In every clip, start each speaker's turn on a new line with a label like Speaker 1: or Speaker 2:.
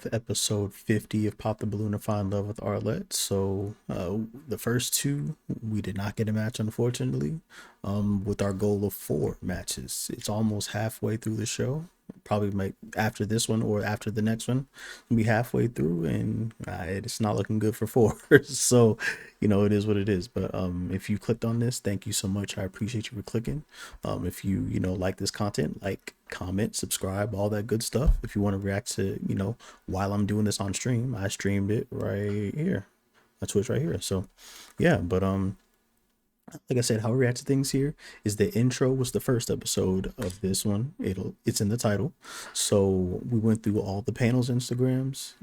Speaker 1: of episode 50 of Pop the Balloon and Find Love with Arlette. So, the first two, we did not get a match, unfortunately, with our goal of 4 matches. It's almost halfway through the show. Probably might after this one or after the next one, we'll be halfway through, and it's not looking good for 4. So, it is what it is. But if you clicked on this, thank you so much. I appreciate you for clicking. If you like this content, like, comment, subscribe, all that good stuff. If you want to react to while I'm doing this on stream, I streamed it right here, my Twitch right here. So yeah, but like I said, how we react to things here is the intro was the first episode of this one. It's in the title. So we went through all the panels Instagrams,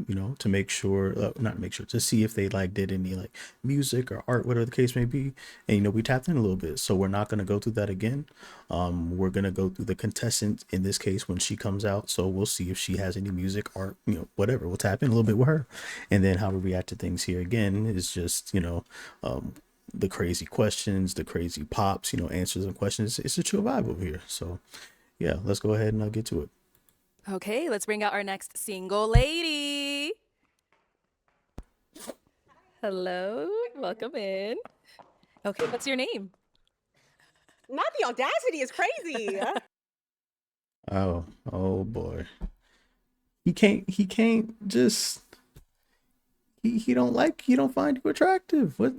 Speaker 1: to make sure, not make sure, to see if they did any music or art, whatever the case may be. And we tapped in a little bit. So we're not going to go through that again. We're going to go through the contestant in this case when she comes out. So we'll see if she has any music, art, whatever. We'll tap in a little bit with her. And then how we react to things here again is just, the crazy questions, the crazy pops, answers and questions. It's a chill vibe over here. So yeah, let's go ahead and get to it.
Speaker 2: Okay, let's bring out our next single lady. Hello, welcome in. Okay, what's your name?
Speaker 3: Not the audacity is crazy.
Speaker 1: Oh boy. He can't just he don't find you attractive. What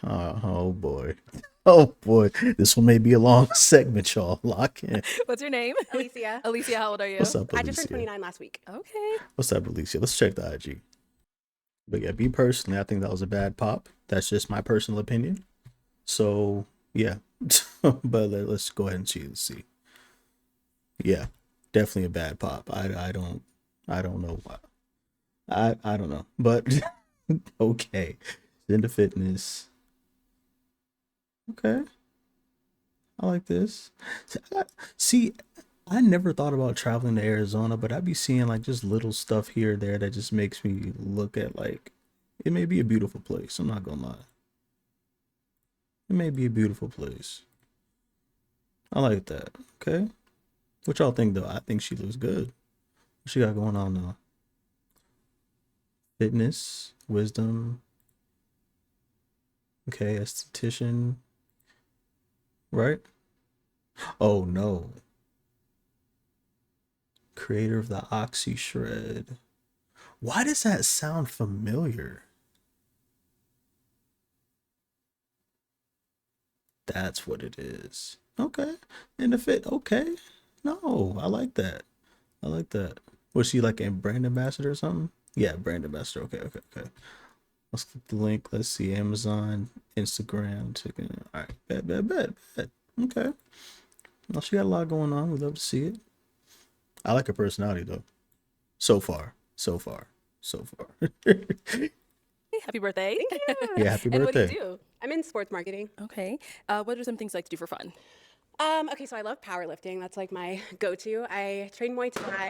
Speaker 1: oh boy. Oh boy. This one may be a long segment, y'all. Lock in.
Speaker 2: What's your name?
Speaker 3: Aleasiah.
Speaker 2: Aleasiah, how old are you?
Speaker 1: What's up, Aleasiah?
Speaker 3: I just turned 29 last week.
Speaker 2: Okay.
Speaker 1: What's up, Aleasiah? Let's check the IG. But yeah, me personally, I think that was a bad pop. That's just my personal opinion. So yeah. But let's go ahead and see. Yeah, definitely a bad pop. I don't know why. I don't know. But okay. Into fitness. Okay. I like this. See, I never thought about traveling to Arizona, but I'd be seeing just little stuff here or there that just makes me look at it may be a beautiful place. I'm not gonna lie. It may be a beautiful place. I like that. Okay. What y'all think though? I think she looks good. What she got going on now? Fitness, wisdom. Okay, esthetician. Right? Oh no. Creator of the Oxy Shred. Why does that sound familiar? That's what it is. Okay. In the fit. Okay. No, I like that. I like that. Was she a brand ambassador or something? Yeah, brand ambassador. Okay. Let's click the link. Let's see. Amazon, Instagram. All right. Bet. Okay. Well, she got a lot going on. We'd love to see it. I like her personality though. So far.
Speaker 2: Hey, happy birthday.
Speaker 3: Thank you.
Speaker 1: Yeah, happy birthday.
Speaker 2: And what do you do?
Speaker 3: I'm in sports marketing.
Speaker 2: Okay. What are some things you like to do for fun?
Speaker 3: Okay, so I love powerlifting. That's my go-to. I train Muay Thai.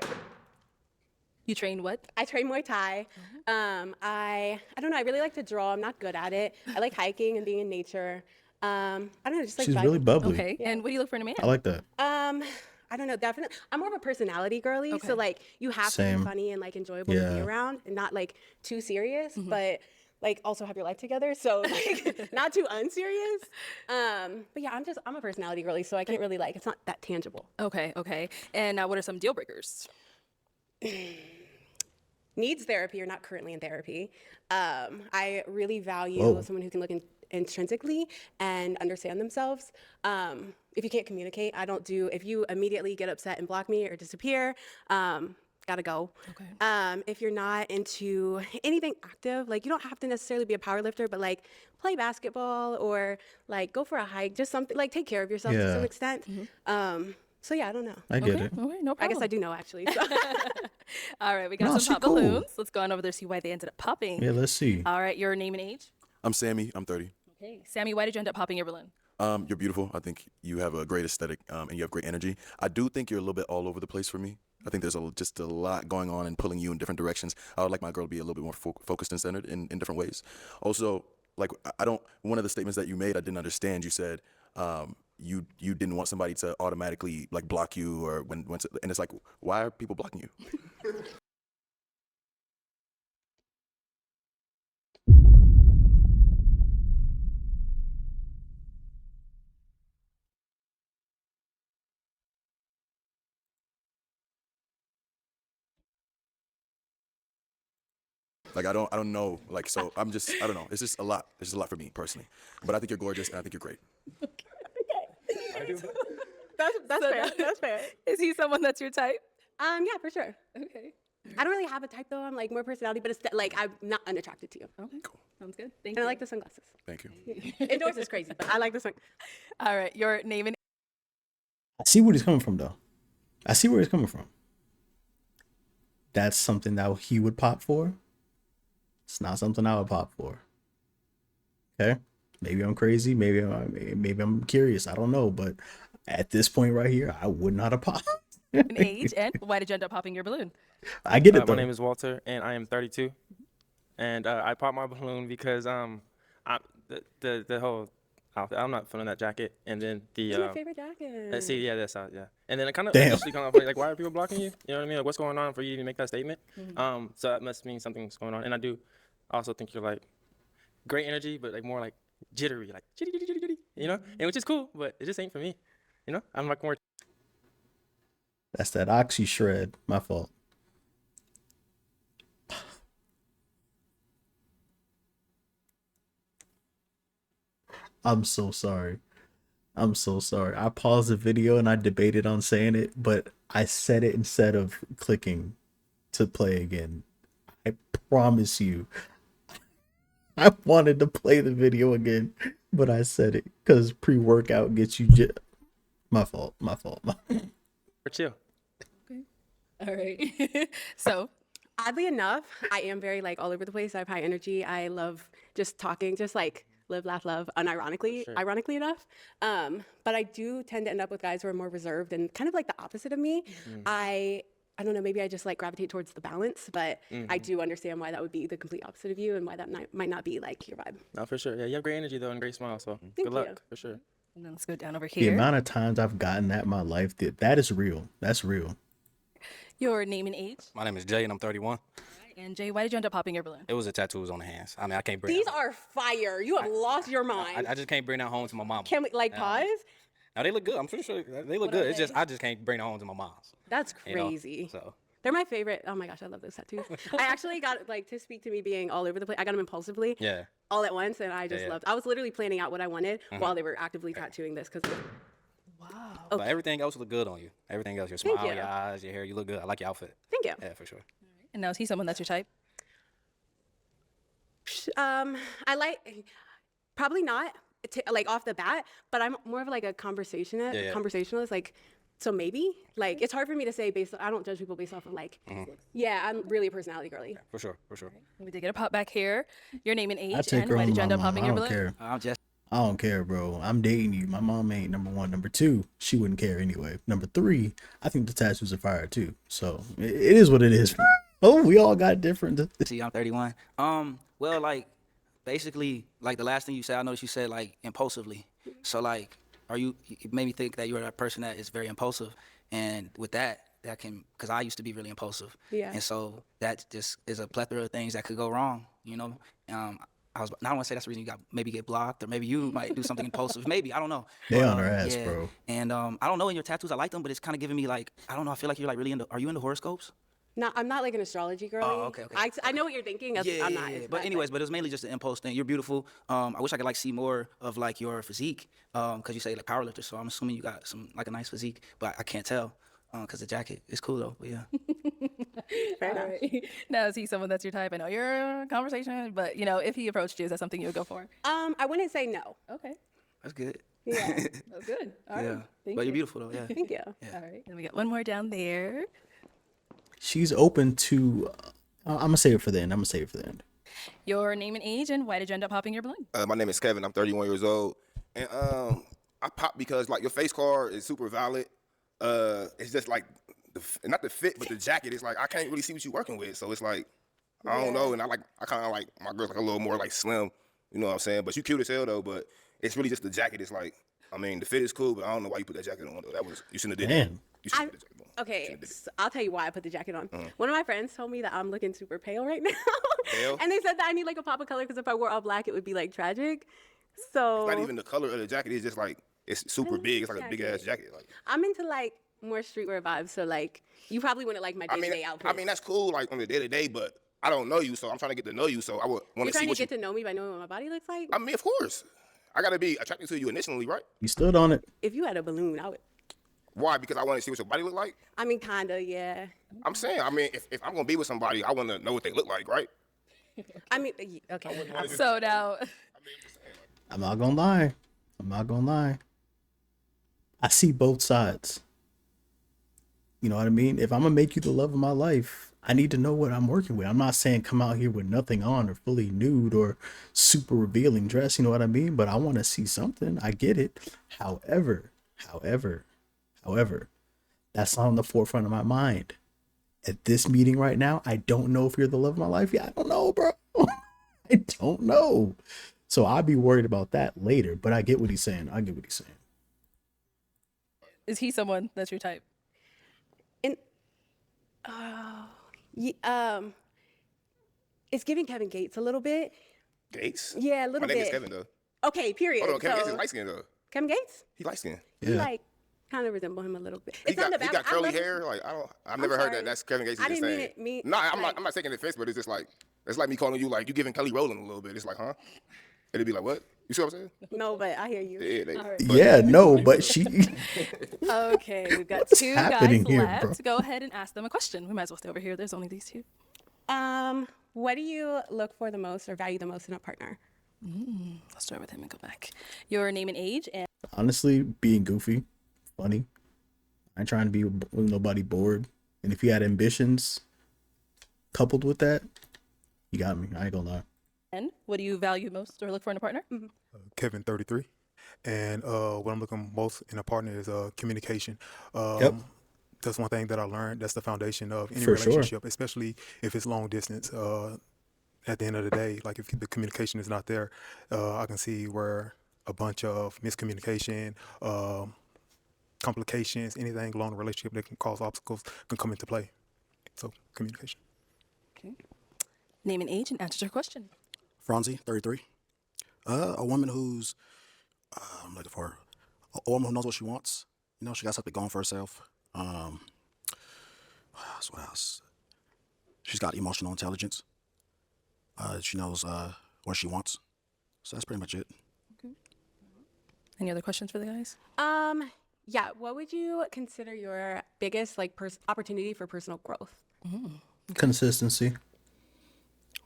Speaker 2: You train what?
Speaker 3: I train Muay Thai. I don't know. I really like to draw. I'm not good at it. I like hiking and being in nature. I don't know. Just
Speaker 1: She's really bubbly.
Speaker 2: Okay. Yeah. And what do you look for in a man?
Speaker 1: I like that.
Speaker 3: I don't know. Definitely, I'm more of a personality girly.
Speaker 2: Okay.
Speaker 3: So you have to
Speaker 1: Same.
Speaker 3: be funny and enjoyable to be
Speaker 1: Yeah.
Speaker 3: around, and not too serious, but also have your life together. So not too unserious. But yeah, I'm a personality girly, so I can't really it's not that tangible.
Speaker 2: Okay. And what are some deal breakers?
Speaker 3: Needs therapy or not currently in therapy. I really value
Speaker 1: Whoa.
Speaker 3: someone who can look intrinsically and understand themselves. If you can't communicate, I don't do. If you immediately get upset and block me or disappear, gotta go.
Speaker 2: Okay.
Speaker 3: If you're not into anything active, you don't have to necessarily be a power lifter, but play basketball or go for a hike, just something take care of yourself to
Speaker 1: Yeah.
Speaker 3: some extent. So yeah, I don't know.
Speaker 1: I get
Speaker 2: Okay.
Speaker 1: it.
Speaker 2: Okay, no problem.
Speaker 3: I guess I do know actually. So.
Speaker 2: All right, we got
Speaker 1: No,
Speaker 2: some
Speaker 1: she
Speaker 2: pop
Speaker 1: cool.
Speaker 2: balloons. Let's go on over there see why they ended up popping.
Speaker 1: Yeah, let's see.
Speaker 2: All right, your name and age?
Speaker 4: I'm Sammy. I'm 30.
Speaker 2: Okay. Sammy, why did you end up popping your balloon?
Speaker 4: You're beautiful. I think you have a great aesthetic and you have great energy. I do think you're a little bit all over the place for me. I think there's just a lot going on and pulling you in different directions. I would like my girl to be a little bit more focused and centered in different ways. Also, one of the statements that you made, I didn't understand. You said you didn't want somebody to automatically block you or and it's why are people blocking you? Like I don't know. Like so, I don't know. It's just a lot. It's just a lot for me personally. But I think you're gorgeous, and I think you're great.
Speaker 3: That's fair. That's fair.
Speaker 2: Is he someone that's your type?
Speaker 3: Yeah, for sure.
Speaker 2: Okay.
Speaker 3: I don't really have a type though. I'm like more personality, but it's like I'm not unattracted to you.
Speaker 2: Okay.
Speaker 4: Cool.
Speaker 2: Sounds good. Thank
Speaker 3: And
Speaker 2: you.
Speaker 3: I like the sunglasses.
Speaker 4: Thank you.
Speaker 3: Indoors is crazy, but I like this one.
Speaker 2: All right. Your name and
Speaker 1: I see where he's coming from, though. I see where he's coming from. That's something that he would pop for. It's not something I would pop for. Okay, maybe I'm crazy. Maybe I'm curious. I don't know, but at this point right here, I would not have popped.
Speaker 2: age, and why did you end up popping your balloon?
Speaker 1: I get it though.
Speaker 5: My name is Walter, and I am 32. And I popped my balloon because the whole outfit, I'm not feeling that jacket, and then the
Speaker 3: It's my favorite jacket.
Speaker 5: see, yeah, that's how, yeah. And then it kind of
Speaker 1: Damn.
Speaker 5: initially kind of like, why are people blocking you? You know what I mean? Like, what's going on for you to make that statement? So that must mean something's going on. And I do also think you're like great energy, but like more like jittery, like jitty, jitty, jitty, jitty, you know? And which is cool, but it just ain't for me. You know? I'm like more.
Speaker 1: That's that oxy shred. My fault. I'm so sorry. I'm so sorry. I paused the video and I debated on saying it, but I said it instead of clicking to play again. I promise you. I wanted to play the video again, but I said it because pre-workout gets you my fault. My fault.
Speaker 5: Or chill.
Speaker 2: All right. So,
Speaker 3: Oddly enough, I am very like all over the place. I have high energy. I love just talking, just like live, laugh, love, unironically, ironically enough. But I do tend to end up with guys who are more reserved and kind of like the opposite of me. I don't know, maybe I just like gravitate towards the balance, but I do understand why that would be the complete opposite of you and why that might not be like your vibe.
Speaker 5: No, for sure. Yeah, you have great energy though and great smile. So
Speaker 3: Thank
Speaker 5: good luck
Speaker 3: you.
Speaker 5: for sure.
Speaker 2: and then let's go down over
Speaker 1: The
Speaker 2: here.
Speaker 1: amount of times I've gotten that in my life, that is real. That's real.
Speaker 2: Your name and age.
Speaker 6: My name is Jay, and I'm 31.
Speaker 2: And Jay, why did you end up popping your balloon?
Speaker 6: It was the tattoos on the hands. I mean, I can't bring.
Speaker 3: These are fire. You have lost your mind.
Speaker 6: I just can't bring that home to my mom.
Speaker 3: Can we like pause?
Speaker 6: Now they look good. I'm pretty sure they look
Speaker 2: What are
Speaker 6: good. It's just
Speaker 2: they?
Speaker 6: I just can't bring that home to my mom's.
Speaker 3: That's
Speaker 6: you know?
Speaker 3: crazy.
Speaker 6: So
Speaker 3: They're my favorite. Oh my gosh, I love those tattoos. I actually got like to speak to me being all over the place. I got them impulsively,
Speaker 6: yeah.
Speaker 3: all at once, and I just
Speaker 6: Yeah.
Speaker 3: loved. I was literally planning out what I wanted while they were actively tattooing this because.
Speaker 2: Wow.
Speaker 3: Oh.
Speaker 6: But everything else look good on you. Everything else, your
Speaker 3: Thank
Speaker 6: smile,
Speaker 3: you.
Speaker 6: your eyes, your hair, you look good. I like your outfit.
Speaker 3: Thank you.
Speaker 6: Yeah, for sure.
Speaker 2: And now is he someone that's your type?
Speaker 3: I like probably not like off the bat, but I'm more of like a conversationalist. Like, so maybe like it's hard for me to say based. I don't judge people based off of like. Yeah, I'm really a personality girly.
Speaker 6: For sure, for sure.
Speaker 2: We did get a pop back here. Your name and
Speaker 1: I
Speaker 2: age,
Speaker 1: take
Speaker 2: and
Speaker 1: her
Speaker 2: why
Speaker 1: on
Speaker 2: did you
Speaker 1: my
Speaker 2: end up
Speaker 1: mom.
Speaker 2: popping
Speaker 1: I
Speaker 2: your
Speaker 1: don't
Speaker 2: balloon?
Speaker 1: care.
Speaker 6: I'm just
Speaker 1: I don't care, bro. I'm dating you. My mom ain't number one. Number two, she wouldn't care anyway. Number three, I think the tattoos are fire too. So it is what it is. Oh, we all got different.
Speaker 7: See, I'm 31. Well, like, basically, like the last thing you said, I noticed you said like impulsively. So like, it made me think that you're a person that is very impulsive, and with that can, because I used to be really impulsive.
Speaker 3: Yeah.
Speaker 7: And so that just is a plethora of things that could go wrong, you know. I don't want to say that's the reason you maybe get blocked, or maybe you might do something impulsive. Maybe, I don't know.
Speaker 1: They
Speaker 7: But,
Speaker 1: on her ass,
Speaker 7: yeah.
Speaker 1: bro.
Speaker 7: And I don't know, in your tattoos, I like them, but it's kind of giving me like, I don't know, I feel like you're like really into, are you into horoscopes?
Speaker 3: No, I'm not like an astrology girly.
Speaker 7: Oh, okay.
Speaker 3: I know what you're thinking. I'm not. into
Speaker 7: But
Speaker 3: that,
Speaker 7: anyways, but it was mainly just an impulse thing. You're beautiful. I wish I could like see more of like your physique, cause you say like powerlifter. So I'm assuming you got some like a nice physique, but I can't tell, cause the jacket is cool though. But yeah.
Speaker 3: fair enough.
Speaker 2: All right. Now is he someone that's your type? I know you're a conversation, but you know, if he approached you, is that something you would go for?
Speaker 3: I wouldn't say no.
Speaker 2: Okay.
Speaker 7: That's good.
Speaker 3: Yeah.
Speaker 2: That's good. All right.
Speaker 7: Yeah.
Speaker 2: Thank
Speaker 7: But
Speaker 2: you.
Speaker 7: you're beautiful though. Yeah.
Speaker 3: Thank you.
Speaker 2: All right. Then we got one more down there.
Speaker 1: She's open to. I'm gonna save it for the end.
Speaker 2: Your name and age, and why did you end up popping your balloon?
Speaker 8: My name is Kevin. I'm 31 years old, and I popped because like your face card is super valid. It's just like not the fit, but the jacket. It's like I can't really see what you're working with, so it's like I don't know. And I kind of like my girl's like a little more like slim, you know what I'm saying? But you cute as hell though. But it's really just the jacket. It's like I mean the fit is cool, but I don't know why you put that jacket on though. You shouldn't have did
Speaker 1: Damn.
Speaker 8: that. You shouldn't have put the jacket on.
Speaker 3: Okay, so I'll tell you why I put the jacket on. One of my friends told me that I'm looking super pale right now.
Speaker 8: Pale?
Speaker 3: And they said that I need like a pop of color because if I wore all black, it would be like tragic. So
Speaker 8: Not even the color of the jacket. It's just like it's super big. It's like a big ass jacket. Like
Speaker 3: I'm into like more streetwear vibes. So like you probably wouldn't like my day-to-day outfit.
Speaker 8: I mean that's cool like on the day to day, but I don't know you, so I'm trying to get to know you. So I would want
Speaker 3: You're
Speaker 8: to see
Speaker 3: trying to
Speaker 8: what
Speaker 3: get to know me by knowing what my body looks like?
Speaker 8: I mean, of course, I gotta be attracted to you initially, right?
Speaker 1: You stood on it.
Speaker 3: If you had a balloon, I would.
Speaker 8: Why? Because I want to see what your body look like.
Speaker 3: I mean, kinda, yeah.
Speaker 8: I'm saying, I mean, if I'm gonna be with somebody, I want to know what they look like, right?
Speaker 3: I mean, okay.
Speaker 2: So now,
Speaker 1: I'm not gonna lie. I'm not gonna lie. I see both sides. You know what I mean? If I'm gonna make you the love of my life, I need to know what I'm working with. I'm not saying come out here with nothing on or fully nude or super revealing dress, you know what I mean? But I want to see something. I get it. However, that's not on the forefront of my mind. At this meeting right now, I don't know if you're the love of my life. Yeah, I don't know, bro. I don't know. So I'd be worried about that later, but I get what he's saying.
Speaker 2: is he someone that's your type?
Speaker 3: And it's giving Kevin Gates a little bit.
Speaker 8: Gates?
Speaker 3: Yeah, a little
Speaker 8: My
Speaker 3: bit.
Speaker 8: name is Kevin, though.
Speaker 3: Okay, period.
Speaker 8: Hold on, Kevin Gates
Speaker 3: So-
Speaker 8: is light skinned, though.
Speaker 3: Kevin Gates?
Speaker 8: He light skinned.
Speaker 3: You
Speaker 1: Yeah.
Speaker 3: like kind of resemble him a little bit.
Speaker 8: He
Speaker 3: It's not
Speaker 8: got,
Speaker 3: the
Speaker 8: he
Speaker 3: bad.
Speaker 8: got curly hair. Like I've never heard
Speaker 3: sorry.
Speaker 8: that. That's Kevin Gates.
Speaker 3: I
Speaker 8: Just
Speaker 3: didn't mean
Speaker 8: saying.
Speaker 3: it- mean-
Speaker 8: No, I'm
Speaker 3: like-
Speaker 8: not taking offense, but it's just like it's like me calling you like you giving Kelly Rowland a little bit. It's like, huh? It'd be like, what? You see what I'm saying?
Speaker 3: No, but I hear you.
Speaker 8: Yeah, they,
Speaker 3: All right.
Speaker 1: Yeah, no, but she
Speaker 2: Okay, we've got two guys
Speaker 1: happening here,
Speaker 2: left.
Speaker 1: bro?
Speaker 2: Go ahead and ask them a question. We might as well stay over here. There's only these two.
Speaker 3: What do you look for the most or value the most in a partner?
Speaker 2: Let's start with him and go back. Your name and age, and
Speaker 1: honestly being goofy, funny. I ain't trying to be with nobody bored. And if you had ambitions coupled with that, you got me. I ain't gonna lie.
Speaker 2: what do you value most or look for in a partner?
Speaker 9: Kevin, 33. And what I'm looking most in a partner is communication.
Speaker 1: Yep.
Speaker 9: That's one thing that I learned. That's the foundation of any
Speaker 1: For sure.
Speaker 9: relationship, especially if it's long distance. At the end of the day, like if the communication is not there, I can see where a bunch of miscommunication, complications, anything along the relationship that can cause obstacles can come into play. So communication.
Speaker 2: Name and age and answer your question.
Speaker 10: Franzi, 33. A woman who's, I'm looking for a woman who knows what she wants. You know, she got something going for herself. What else? She's got emotional intelligence. She knows what she wants. So that's pretty much it.
Speaker 2: Any other questions for the guys?
Speaker 3: Yeah. What would you consider your biggest like opportunity for personal growth?
Speaker 1: Consistency.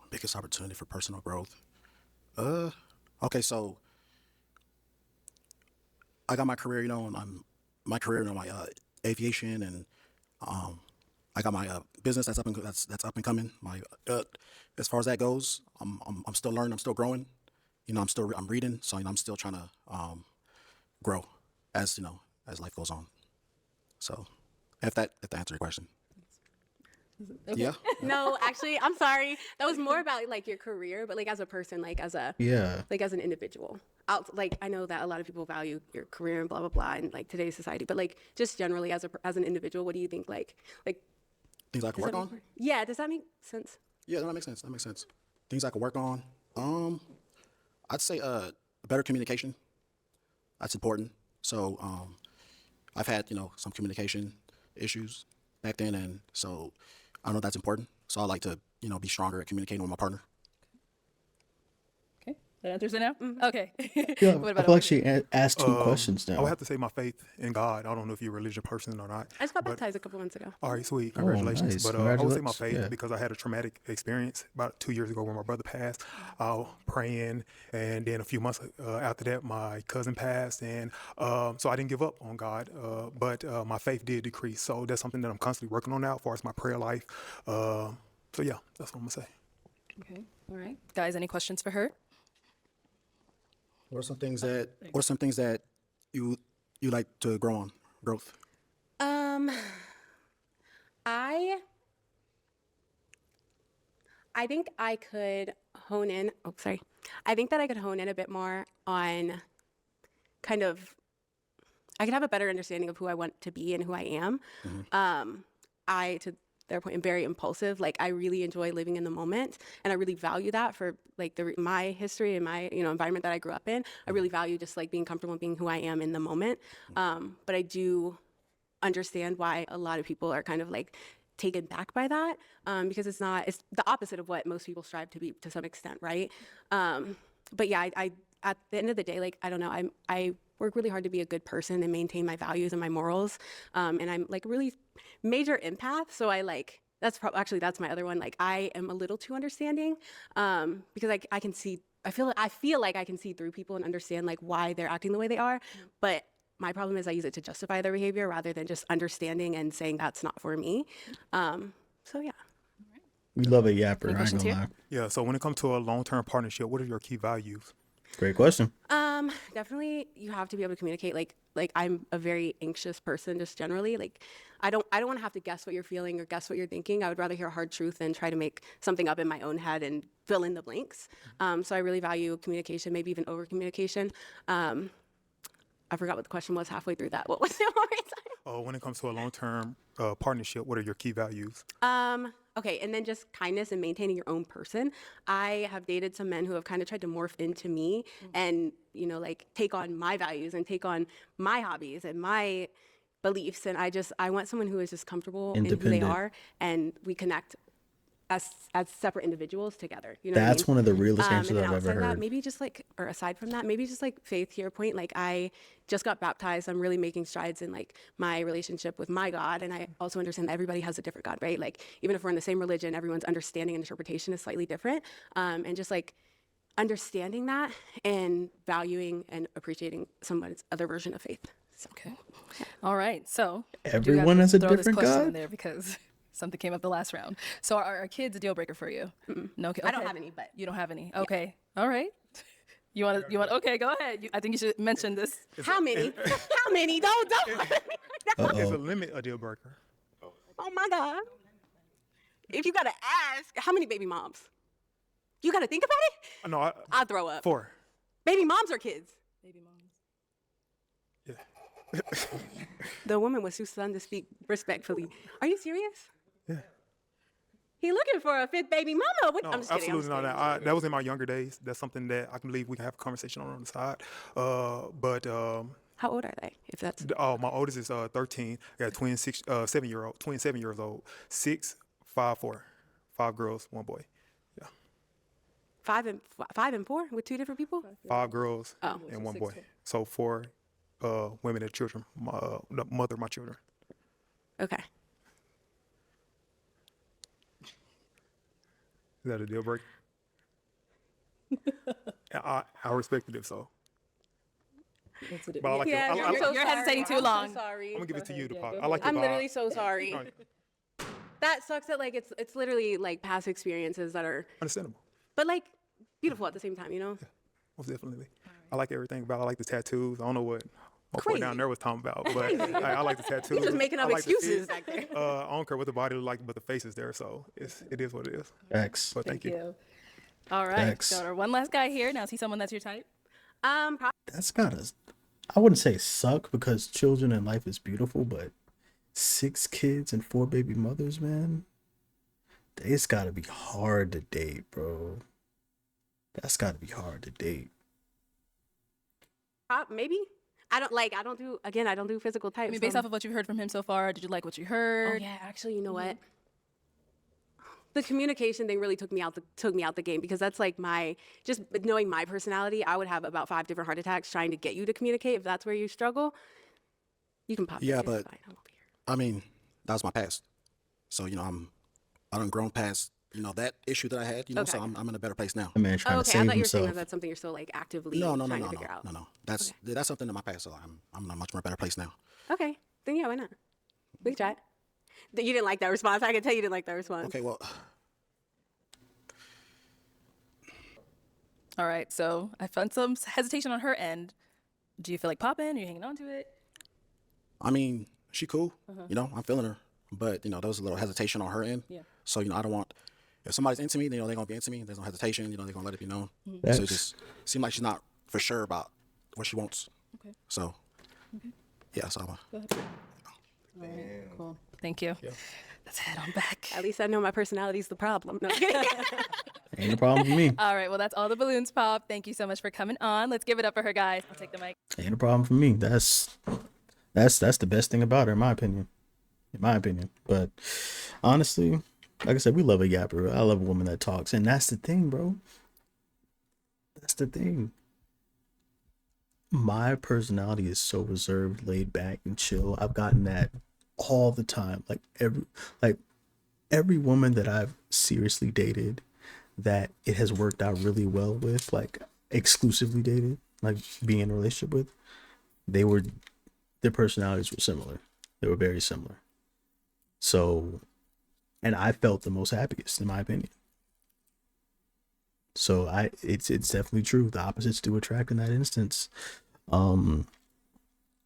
Speaker 10: Biggest opportunity for personal growth. Okay, so I got my career, you know, and my career in my aviation, and I got my business that's up and coming. My as far as that goes, I'm still learning, I'm still growing. You know, I'm reading, so you know, I'm still trying to grow as you know as life goes on. So, if that answers your question. Yeah.
Speaker 3: No, actually, I'm sorry. That was more about like your career, but like as a person, like as a
Speaker 1: Yeah.
Speaker 3: like as an individual. Like I know that a lot of people value your career and blah blah blah in like today's society, but like just generally as an individual, what do you think like
Speaker 10: Things I can work on.
Speaker 3: Yeah, does that make sense?
Speaker 10: Yeah, that makes sense. That makes sense. Things I can work on. I'd say better communication. That's important. So I've had some communication issues back then, and so I know that's important. So I like to be stronger at communicating with my partner.
Speaker 2: Okay, that answers it now. Okay.
Speaker 1: Yeah,
Speaker 2: What
Speaker 1: I
Speaker 2: about
Speaker 1: feel
Speaker 2: over
Speaker 1: like she asked two questions
Speaker 9: I
Speaker 1: now.
Speaker 9: would have to say my faith in God. I don't know if you're a religious person or not.
Speaker 3: I just got
Speaker 9: but-
Speaker 3: baptized a couple months ago.
Speaker 9: All right, sweet.
Speaker 1: Oh,
Speaker 9: Congratulations.
Speaker 1: nice.
Speaker 9: But I would say my
Speaker 1: Congratulations.
Speaker 9: faith
Speaker 1: Yeah.
Speaker 9: because I had a traumatic experience about 2 years ago when my brother passed. I was praying, and then a few months after that, my cousin passed, and so I didn't give up on God, but my faith did decrease. So that's something that I'm constantly working on now as far as my prayer life. So yeah, that's what I'm gonna say.
Speaker 2: Okay. All right. Guys, any questions for her?
Speaker 10: What are some things that you like to grow on? Growth.
Speaker 3: I think I could hone in. Oh, sorry. I think that I could hone in a bit more on kind of. I could have a better understanding of who I want to be and who I am. To their point, am very impulsive. Like I really enjoy living in the moment, and I really value that for like my history and my environment that I grew up in. I really value just like being comfortable and being who I am in the moment. But I do understand why a lot of people are kind of like taken back by that, because it's the opposite of what most people strive to be to some extent, right? But yeah, I at the end of the day, like, I don't know, I work really hard to be a good person and maintain my values and my morals, and I'm like really major empath, so I like actually that's my other one. Like, I am a little too understanding, because I can see. I feel like I can see through people and understand like why they're acting the way they are, but my problem is I use it to justify their behavior rather than just understanding and saying that's not for me. So yeah.
Speaker 1: We love a yapper. I ain't
Speaker 2: questions
Speaker 1: gonna
Speaker 2: here?
Speaker 1: lie.
Speaker 9: Yeah. So when it comes to a long-term partnership, what are your key values?
Speaker 1: Great question.
Speaker 3: Definitely you have to be able to communicate. Like I'm a very anxious person just generally. Like I don't want to have to guess what you're feeling or guess what you're thinking. I would rather hear a hard truth than try to make something up in my own head and fill in the blanks. So I really value communication, maybe even over communication. I forgot what the question was halfway through that. What was it one more time?
Speaker 9: When it comes to a long-term partnership, what are your key values?
Speaker 3: Okay, and then just kindness and maintaining your own person. I have dated some men who have kind of tried to morph into me and, you know, like take on my values and take on my hobbies and my beliefs. And I want someone who is just comfortable in who they
Speaker 1: Independent.
Speaker 3: are, and we connect as separate individuals together. You know
Speaker 1: That's
Speaker 3: what I mean?
Speaker 1: one of the realest
Speaker 3: And
Speaker 1: answers
Speaker 3: then
Speaker 1: I've
Speaker 3: outside
Speaker 1: ever
Speaker 3: of that,
Speaker 1: heard.
Speaker 3: maybe just like, or aside from that, maybe just like faith to your point. Like I just got baptized. I'm really making strides in like my relationship with my God. And I also understand that everybody has a different God, right? Like even if we're in the same religion, everyone's understanding and interpretation is slightly different. And just like understanding that and valuing and appreciating someone's other version of faith. So.
Speaker 2: Okay. All right. So do have
Speaker 1: Everyone
Speaker 2: to
Speaker 1: has a
Speaker 2: throw this
Speaker 1: different
Speaker 2: question in
Speaker 1: God?
Speaker 2: there because something came up the last round. So are kids a deal breaker for you? No. Okay.
Speaker 3: I don't have any, but
Speaker 2: You don't have any. Okay. All right. You want? Okay. Go ahead. I think you should mention this.
Speaker 3: how many? How many? Don't.
Speaker 9: Is a limit a deal breaker?
Speaker 3: Oh my God. If you gotta ask, how many baby moms? You gotta think about it?
Speaker 9: No,
Speaker 3: I'll throw up.
Speaker 9: 4.
Speaker 3: Baby moms or kids?
Speaker 2: Baby moms.
Speaker 9: Yeah.
Speaker 3: The woman was too stunned to speak respectfully. Are you serious?
Speaker 9: Yeah.
Speaker 3: He looking for a fifth baby mama. What?
Speaker 9: No,
Speaker 3: I'm just kidding.
Speaker 9: absolutely not. That was in my younger days. That's something that I can believe we can have a conversation on the side. But
Speaker 3: How old are they? If that's
Speaker 9: my oldest is 13. I got twin 7 years old. 6, 5, 4. 5 girls, 1 boy. Yeah.
Speaker 3: 5 and 4 with 2 different people?
Speaker 9: 5 girls
Speaker 3: Oh.
Speaker 9: and 1 boy. So 4 women and children. The mother of my children.
Speaker 3: Okay.
Speaker 9: Is that a deal breaker? I respected it, so. But I like it.
Speaker 3: Yeah,
Speaker 9: I,
Speaker 3: I'm so
Speaker 2: You're hesitating
Speaker 3: sorry.
Speaker 2: too long.
Speaker 3: I'm so sorry.
Speaker 9: I'm gonna give it to you, to pop. I like the
Speaker 3: I'm
Speaker 9: vibe.
Speaker 3: literally so sorry.
Speaker 9: No,
Speaker 3: That sucks that like it's literally like past experiences that are,
Speaker 9: understandable.
Speaker 3: but like beautiful at the same time, you know?
Speaker 9: Most definitely. I like everything about it. I like the tattoos. I don't know what my boy down
Speaker 3: Crazy.
Speaker 9: there was talking about, but I like the tattoos.
Speaker 3: You just making
Speaker 9: I
Speaker 3: up
Speaker 9: like the
Speaker 3: excuses
Speaker 9: fit.
Speaker 3: back there.
Speaker 9: I don't care what the body look like, but the face is there, so it is what it is.
Speaker 1: X.
Speaker 9: But thank you.
Speaker 2: All right.
Speaker 1: Thanks.
Speaker 2: So our one last guy here. Now, is he someone that's your type?
Speaker 1: That's gotta. I wouldn't say suck because children and life is beautiful, but 6 kids and 4 baby mothers, man. It's gotta be hard to date, bro. That's gotta be hard to date.
Speaker 3: Maybe. I don't do physical types.
Speaker 2: I mean, based off of what you've heard from him so far, did you like what you heard?
Speaker 3: Oh yeah, actually, you know what? The communication thing really took me out the game, because that's like just knowing my personality. I would have about 5 different heart attacks trying to get you to communicate. If that's where you struggle, you can pop.
Speaker 10: Yeah,
Speaker 3: it. It's
Speaker 10: but
Speaker 3: fine. I'm over here.
Speaker 10: I mean, that was my past. So, I done grown past, that issue that I had, so
Speaker 3: Okay.
Speaker 10: I'm in a better place now.
Speaker 1: The man
Speaker 3: Oh,
Speaker 1: trying to
Speaker 3: okay, I
Speaker 1: save
Speaker 3: thought you were saying
Speaker 1: himself.
Speaker 3: that that's something you're still like actively
Speaker 10: No,
Speaker 3: trying to figure out.
Speaker 10: no. That's something in my past, so I'm in a much more better place now.
Speaker 3: Okay, then yeah, why not? We can try it. You didn't like that response. I can tell you didn't like that response.
Speaker 10: Okay, well,
Speaker 2: All right. So I found some hesitation on her end. Do you feel like popping? Are you hanging on to it?
Speaker 10: I mean, she cool. I'm feeling her. But, there was a little hesitation on her end.
Speaker 2: Yeah.
Speaker 10: So, I don't want, if somebody's into me, then, they're going to be into me. There's no hesitation, they're going to let it be known.
Speaker 1: Facts.
Speaker 10: So it just seemed like she's not for sure about what she wants.
Speaker 2: Okay.
Speaker 10: So, yeah, so
Speaker 2: Cool. Thank you. Let's head on back.
Speaker 3: At least I know my personality's the problem. No, I'm kidding.
Speaker 1: Ain't a problem for me.
Speaker 2: All right. Well, that's all the balloons pop. Thank you so much for coming on. Let's give it up for her, guys. I'll take the mic.
Speaker 1: Ain't a problem for me. That's the best thing about her, in my opinion. in my opinion. But honestly, like I said, we love a yapper. I love a woman that talks, and that's the thing, bro. That's the thing. My personality is so reserved, laid back, and chill. I've gotten that all the time. Like every woman that I've seriously dated, that it has worked out really well with, like exclusively dated, like being in a relationship with, they were their personalities were similar. They were very similar. So, and I felt the most happiest in my opinion. So it's definitely true. The opposites do attract in that instance. Um,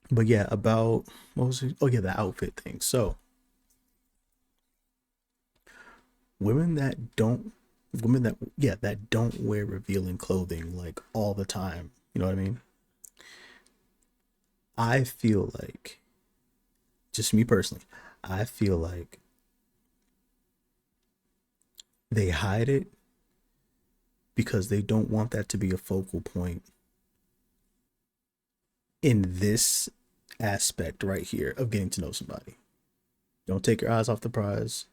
Speaker 1: but yeah, about what was it? Oh yeah, the outfit thing. So women that don't that don't wear revealing clothing like all the time. You know what I mean? I feel like, just me personally, I feel like they hide it because they don't want that to be a focal point in this aspect right here of getting to know somebody. Don't take your eyes off the prize.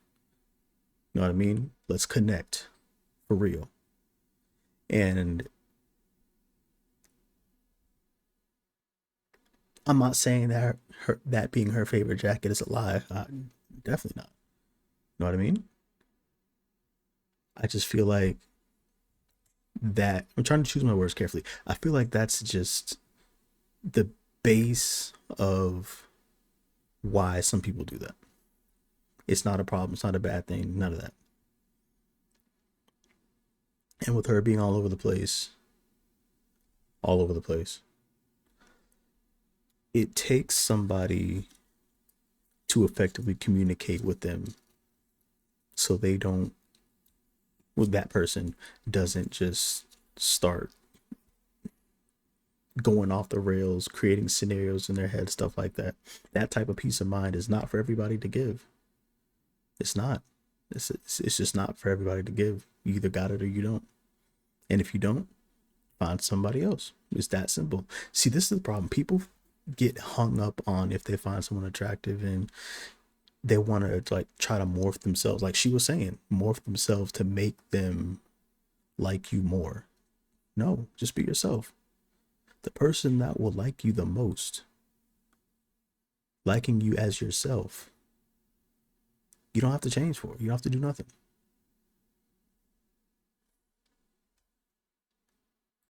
Speaker 1: You know what I mean? Let's connect for real. And I'm not saying that that being her favorite jacket is a lie. Definitely not. You know what I mean? I just feel like that I'm trying to choose my words carefully. I feel like that's just the base of why some people do that. It's not a problem. It's not a bad thing. None of that. And with her being all over the place, it takes somebody to effectively communicate with them so they don't, well, that person doesn't just start going off the rails, creating scenarios in their head, stuff like that. That type of peace of mind is not for everybody to give. It's not. It's just not for everybody to give. You either got it or you don't. And if you don't, find somebody else. It's that simple. See, this is the problem. People get hung up on if they find someone attractive and they want to like try to morph themselves. Like she was saying, morph themselves to make them like you more. No, just be yourself. The person that will like you the most, liking you as yourself, you don't have to change for it. You don't have to do nothing.